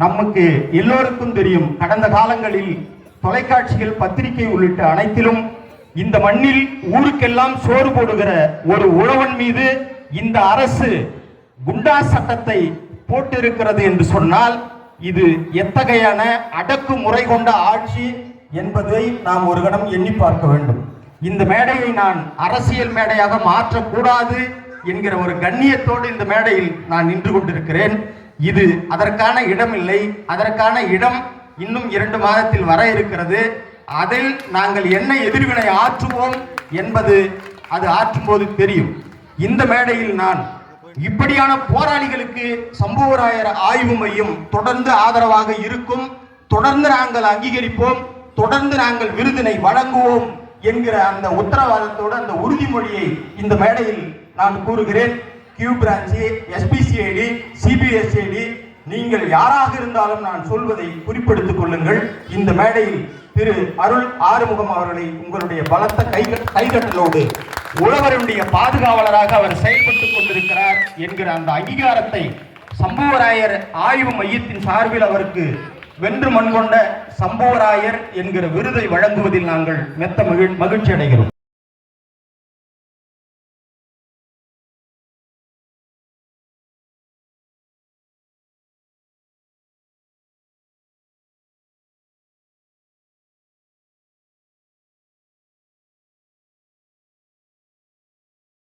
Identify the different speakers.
Speaker 1: நமக்கு எல்லோருக்கும் தெரியும், கடந்த காலங்களில் தொலைக்காட்சிகள், பத்திரிகை உள்ளிட்ட அனைத்திலும் இந்த மண்ணில் ஊருக்கெல்லாம் சோறு போடுகிற ஒரு உழவன் மீது இந்த அரசு குண்டா சட்டத்தை போட்டிருக்கிறது என்று சொன்னால் இது எத்தகையான அடக்குமுறை கொண்ட ஆட்சி என்பதை நாம் ஒரு கணம் எண்ணி பார்க்க வேண்டும். இந்த மேடையை நான் அரசியல் மேடையாக மாற்றக்கூடாது என்கிற ஒரு கண்ணியத்தோடு இந்த மேடையில் நான் நின்று கொண்டிருக்கிறேன். இது அதற்கான இடம் இல்லை. அதற்கான இடம் இன்னும் 2 மாதத்தில் வர இருக்கிறது. அதில் நாங்கள் என்ன எதிர்வினை ஆற்றுவோம் என்பது அது ஆற்றும் போது தெரியும். இந்த மேடையில் நான் இப்படியான போராளிகளுக்கு சம்புவராயர் ஆய்வு மையம் தொடர்ந்து ஆதரவாக இருக்கும், தொடர்ந்து நாங்கள் அங்கீகரிப்போம், தொடர்ந்து நாங்கள் விருதினை வழங்குவோம் என்கிற அந்த உத்தரவாதத்தோடு அந்த உறுதிமொழியை இந்த மேடையில் நான் கூறுகிறேன். கியூ பிரான்சி, எஸ்பிசிஐடி, சிபிஎஸ்ஐடி, நீங்கள் யாராக இருந்தாலும் நான் சொல்வதை குறிப்பிடுத்திக் கொள்ளுங்கள். இந்த மேடையில் திரு அருள் ஆறுமுகம் அவர்களை உங்களுடைய பலத்த கைகட்டலோடு உழவருடைய பாதுகாவலராக அவர் செயல்பட்டுக் கொண்டிருக்கிறார் என்கிற அந்த அங்கீகாரத்தை சம்புவராயர் ஆய்வு மையத்தின் சார்பில் அவருக்கு வென்று மண்கொண்ட சம்புவராயர் என்கிற விருதை வழங்குவதில் நாங்கள் மெத்த மகிழ்ச்சி அடைகிறோம்.